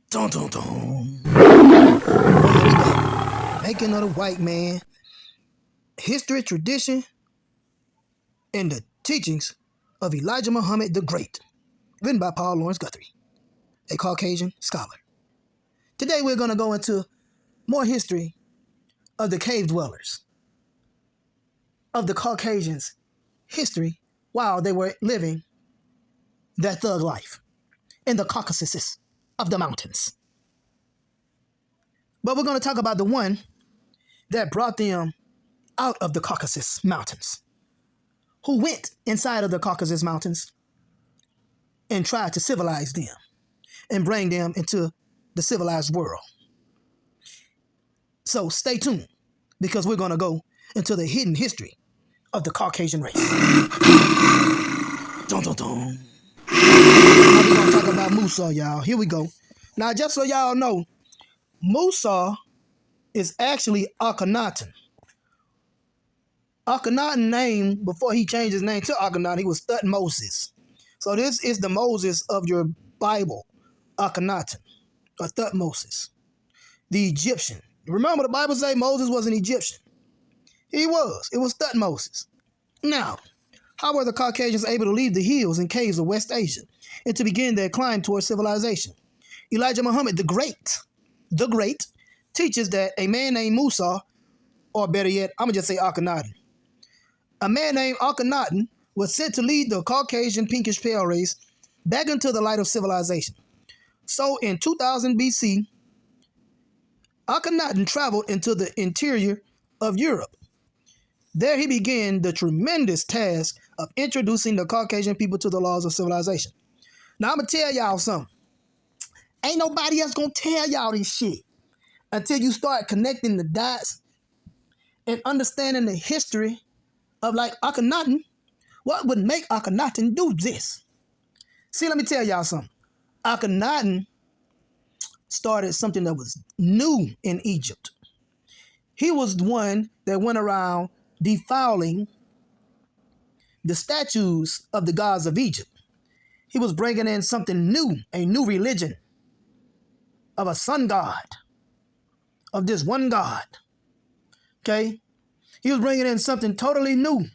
Dun, dun, dun. Oh, here we go. Making of the white man. History, tradition, and the teachings of Elijah Muhammad the Great. Written by Paul Laurence Guthrie, a Caucasian scholar. Today we're going to go into more history of the cave dwellers, of the Caucasians' history while they were living their thug life in the Caucasus of the mountains. But we're going to talk about the one that brought them out of the Caucasus Mountains, who went inside of the Caucasus Mountains and tried to civilize them and bring them into the civilized world. So stay tuned, because we're going to go into the hidden history of the Caucasian race. Dun, dun, dun. Now we're going to talk about Musa, y'all. Here we go. Now, just so y'all know, Musa is actually Akhenaten. Akhenaten's name, before he changed his name to Akhenaten, he was Thutmoses. So this is the Moses of your Bible, Akhenaten, or Thutmoses, the Egyptian. Remember, the Bible says Moses was an Egyptian. He was. It was Thutmoses. Now, how were the Caucasians able to leave the hills and caves of West Asia and to begin their climb towards civilization? Elijah Muhammad the Great, teaches that a man named Musa, or better yet, I'm going to just say Akhenaten. A man named Akhenaten was sent to lead the Caucasian pinkish pale race back into the light of civilization. So in 2000 BC, Akhenaten traveled into the interior of Europe. There he began the tremendous task of introducing the Caucasian people to the laws of civilization. Now I'm going to tell y'all something. Ain't nobody else going to tell y'all this shit until you start connecting the dots and understanding the history of, like, Akhenaten. What would make Akhenaten do this? See, let me tell y'all something. Akhenaten started something that was new in Egypt. He was the one that went around defiling the statues of the gods of Egypt. He was bringing in something new, a new religion of a sun god, of this one God. Okay? He was bringing in something totally new.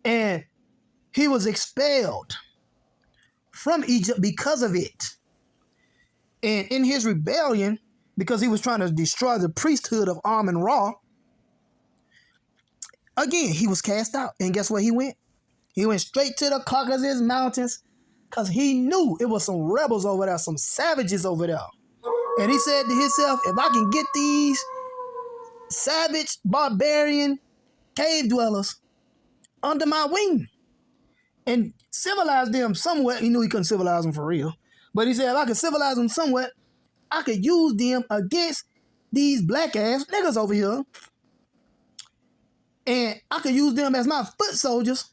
And he was expelled from Egypt because of it. And in his rebellion, because he was trying to destroy the priesthood of Amun-Ra, again, he was cast out. And guess where he went? He went straight to the Caucasus Mountains, because he knew it was some rebels over there, some savages over there. And he said to himself, if I can get these savage, barbarian cave dwellers under my wing and civilize them somewhat. He knew he couldn't civilize them for real. But he said, if I could civilize them somewhat, I could use them against these black-ass niggas over here. And I could use them as my foot soldiers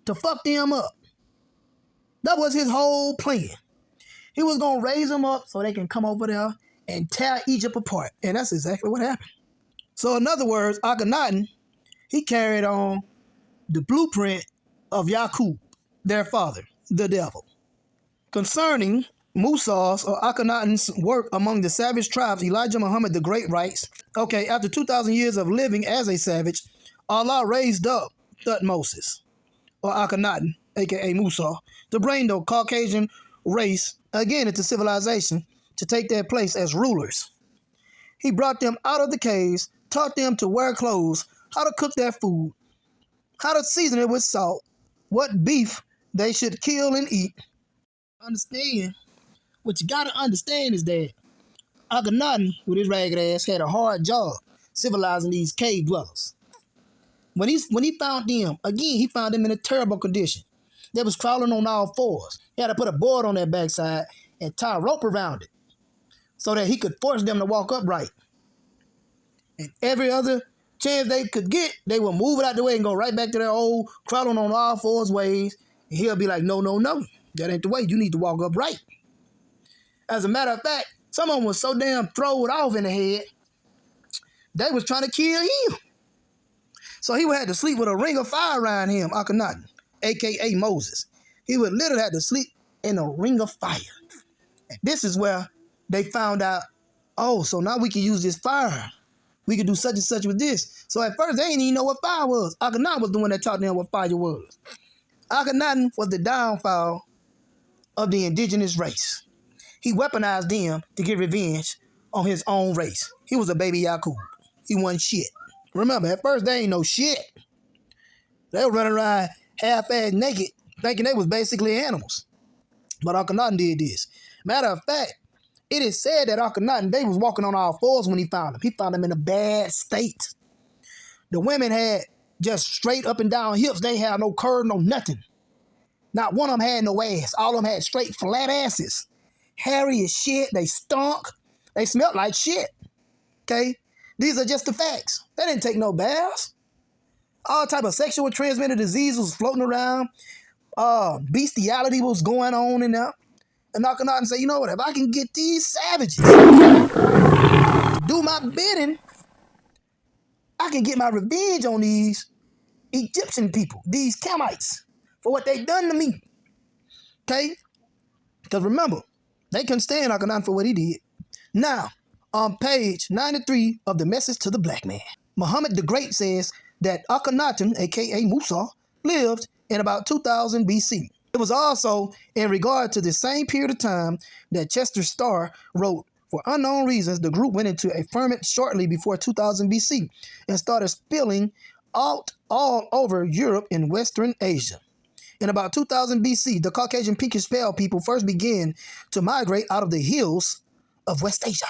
to fuck them up. That was his whole plan. He was going to raise them up so they can come over there and tear Egypt apart. And that's exactly what happened. So in other words, Akhenaten, he carried on the blueprint of Yaqub, their father, the devil. Concerning Musa's or Akhenaten's work among the savage tribes, Elijah Muhammad the Great writes, okay, after 2,000 years of living as a savage, Allah raised up Thutmoses, or Akhenaten, aka Musa, to bring the Caucasian race again into civilization to take their place as rulers. He brought them out of the caves, taught them to wear clothes, how to cook their food, how to season it with salt, what beef they should kill and eat. Understand, what you gotta understand is that Akhenaten, with his ragged ass, had a hard job civilizing these cave dwellers. When he found them, again, he found them in a terrible condition. They was crawling on all fours. He had to put a board on their backside and tie a rope around it so that he could force them to walk upright. And every other chance they could get, they would move it out the way and go right back to their old crawling on all fours ways. And he'll be like, no, no, no. That ain't the way. You need to walk upright. As a matter of fact, some of them was so damn throwed off in the head, they was trying to kill him. So he would have to sleep with a ring of fire around him, Akhenaten, a.k.a. Moses. He would literally have to sleep in a ring of fire. This is where they found out, oh, so now we can use this fire. We could do such and such with this. So at first, they didn't even know what fire was. Akhenaten was the one that taught them what fire was. Akhenaten was the downfall of the indigenous race. He weaponized them to get revenge on his own race. He was a baby Yakub. He wasn't shit. Remember, at first, they ain't no shit. They were running around half-ass naked, thinking they was basically animals. But Akhenaten did this. Matter of fact, it is said that Akhenaten, they was walking on all fours when he found them. He found them in a bad state. The women had just straight up and down hips. They had no curve, no nothing. Not one of them had no ass. All of them had straight flat asses. Hairy as shit. They stunk. They smelled like shit. Okay? These are just the facts. They didn't take no baths. All type of sexual transmitted disease was floating around. Bestiality was going on in there. And Akhenaten said, you know what? If I can get these savages to do my bidding, I can get my revenge on these Egyptian people, these Kamites, for what they done to me. Okay? Because remember, they couldn't stand Akhenaten for what he did. Now, on page 93 of the Message to the Black Man, Muhammad the Great says that Akhenaten, a.k.a. Musa, lived in about 2000 BC. It was also in regard to the same period of time that Chester Starr wrote, for unknown reasons, the group went into a ferment shortly before 2000 BC and started spilling out all over Europe and Western Asia. In about 2000 BC, the Caucasian pinkish pale people first began to migrate out of the hills of West Asia.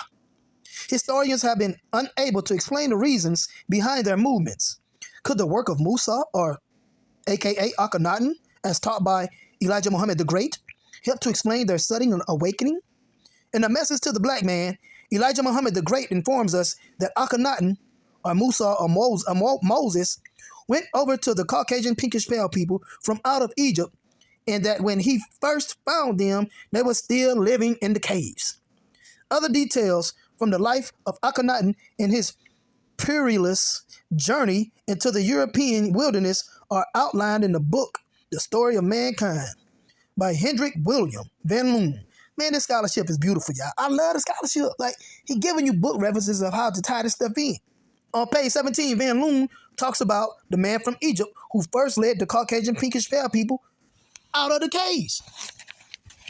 Historians have been unable to explain the reasons behind their movements. Could the work of Musa, or a.k.a. Akhenaten, as taught by Elijah Muhammad the Great, help to explain their sudden awakening? In a Message to the Black Man, Elijah Muhammad the Great informs us that Akhenaten, or Musa, or Moses, went over to the Caucasian pinkish pale people from out of Egypt, and that when he first found them, they were still living in the caves. Other details from the life of Akhenaten and his perilous journey into the European wilderness are outlined in the book The Story of Mankind by Hendrik William Van Loon. Man, this scholarship is beautiful, y'all. I love the scholarship. Like, he giving you book references of how to tie this stuff in. On page 17, Van Loon talks about the man from Egypt who first led the Caucasian pinkish pale people out of the caves.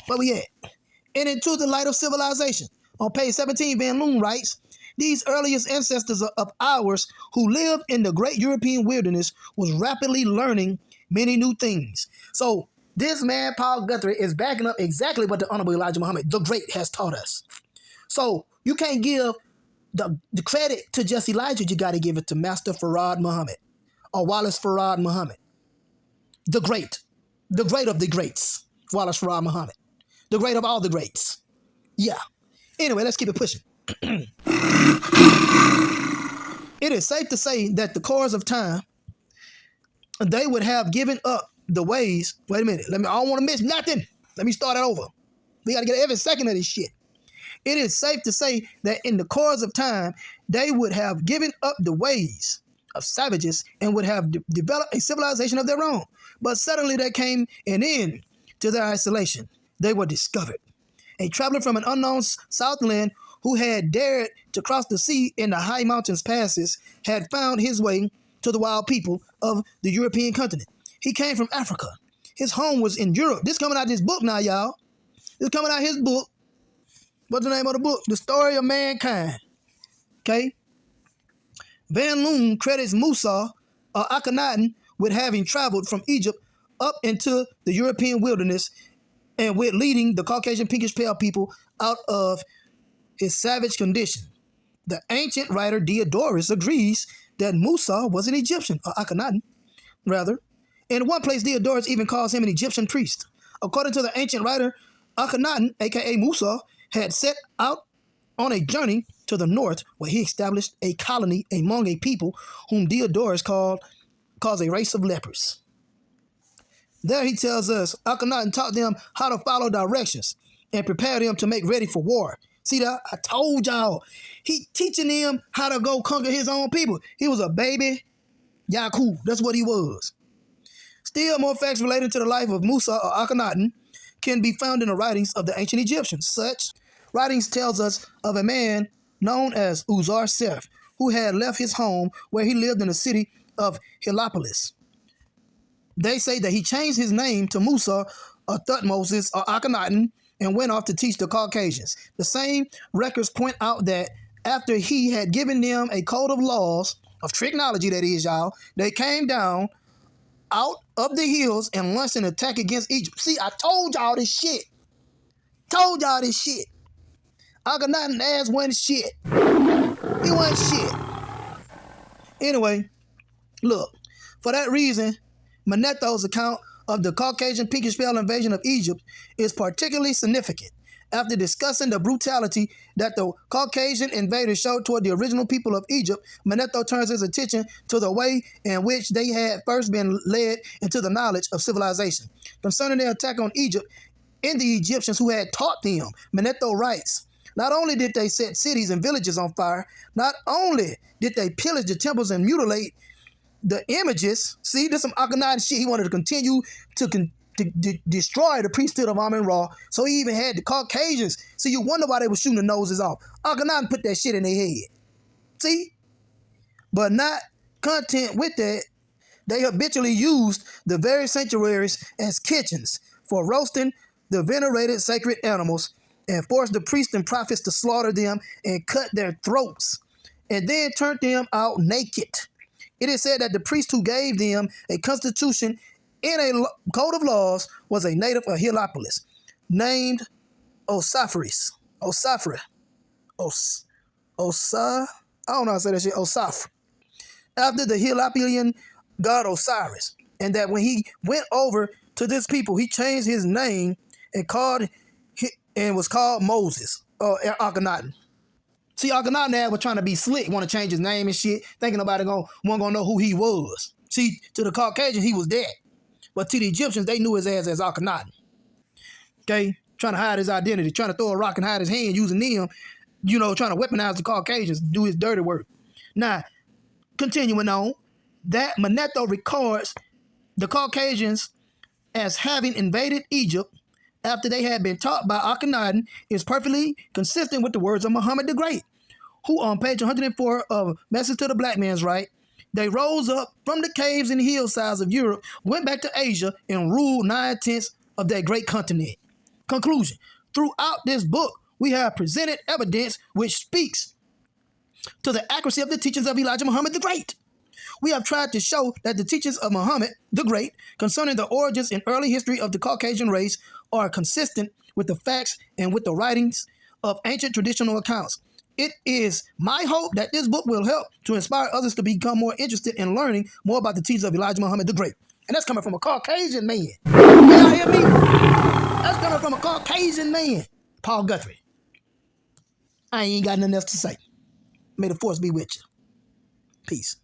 Where we at? And into the light of civilization. On page 17, Van Loon writes, these earliest ancestors of ours who lived in the great European wilderness was rapidly learning many new things. So this man, Paul Guthrie, is backing up exactly what the Honorable Elijah Muhammad the Great has taught us. So you can't give the credit to just Elijah. You got to give it to Master Farad Muhammad, or Wallace Farad Muhammad, the great of the greats, Wallace Farad Muhammad, the great of all the greats. Yeah. Anyway, let's keep it pushing. It is safe to say that the course of time, they would have given up the ways. Wait a minute. I don't want to miss nothing. Let me start it over. We got to get every second of this shit. It is safe to say that in the course of time, they would have given up the ways of savages and would have developed a civilization of their own. But suddenly there came an end to their isolation. They were discovered. A traveler from an unknown southland who had dared to cross the sea in the high mountains passes had found his way to the wild people of the European continent. He came from Africa. His home was in Europe. This coming out this book now, y'all. This coming out his book. What's the name of the book? The Story of Mankind. Okay? Van Loon credits Musa, or Akhenaten, with having traveled from Egypt up into the European wilderness and with leading the Caucasian pinkish pale people out of his savage condition. The ancient writer Diodorus agrees that Musa was an Egyptian, or Akhenaten, rather. In one place, Diodorus even calls him an Egyptian priest. According to the ancient writer, Akhenaten, a.k.a. Musa, had set out on a journey to the north where he established a colony among a people whom Diodorus calls a race of lepers. There he tells us Akhenaten taught them how to follow directions and prepare them to make ready for war. See that? I told y'all. He teaching them how to go conquer his own people. He was a baby Yakub. That's what he was. Still more facts related to the life of Musa, or Akhenaten. can be found in the writings of the ancient Egyptians. Such writings tells us of a man known as Uzar-Seth, who had left his home where he lived in the city of Heliopolis. They say that he changed his name to Musa or Thutmoses or Akhenaten and went off to teach the Caucasians. The same records point out that after he had given them a code of laws, of technology that is, y'all, they came down out of the hills and launched an attack against Egypt. See, I told y'all this shit. Told y'all this shit. Akhenaten ass wasn't shit. He wasn't shit. Anyway, look, for that reason, Manetho's account of the Caucasian pinkish pale invasion of Egypt is particularly significant. After discussing the brutality that the Caucasian invaders showed toward the original people of Egypt, Manetho turns his attention to the way in which they had first been led into the knowledge of civilization. Concerning their attack on Egypt and the Egyptians who had taught them, Manetho writes, not only did they set cities and villages on fire, not only did they pillage the temples and mutilate the images. See, this some Akhenaten shit. He wanted to continue to destroy the priesthood of Amun-Ra. So he even had the Caucasians. See, you wonder why they were shooting the noses off. Akhenaten put that shit in their head. See? But not content with that, they habitually used the very sanctuaries as kitchens for roasting the venerated sacred animals and forced the priests and prophets to slaughter them and cut their throats and then turned them out naked. It is said that the priest who gave them a constitution in a code of laws was a native of Heliopolis named Osaphrus. I don't know how to say that shit. Osaphr. After the Heliopolian god Osiris. And that when he went over to this people, he changed his name and was called Moses or Akhenaten. See, Akhenaten was trying to be slick, want to change his name and shit, thinking nobody wasn't gonna know who he was. See, to the Caucasians, he was dead. But to the Egyptians, they knew his ass as Akhenaten. Okay? Trying to hide his identity, trying to throw a rock and hide his hand, using them, trying to weaponize the Caucasians, do his dirty work. Now, continuing on, that Manetho records the Caucasians as having invaded Egypt after they had been taught by Akhenaten is perfectly consistent with the words of Muhammad the Great, who on page 104 of Message to the Black Man's Right, they rose up from the caves and hillsides of Europe, went back to Asia, and ruled 9/10 of that great continent. Conclusion. Throughout this book, we have presented evidence which speaks to the accuracy of the teachings of Elijah Muhammad the Great. We have tried to show that the teachings of Muhammad the Great concerning the origins and early history of the Caucasian race are consistent with the facts and with the writings of ancient traditional accounts. It is my hope that this book will help to inspire others to become more interested in learning more about the teachings of Elijah Muhammad the Great. And that's coming from a Caucasian man. Y'all hear me? That's coming from a Caucasian man. Paul Guthrie. I ain't got nothing else to say. May the force be with you. Peace.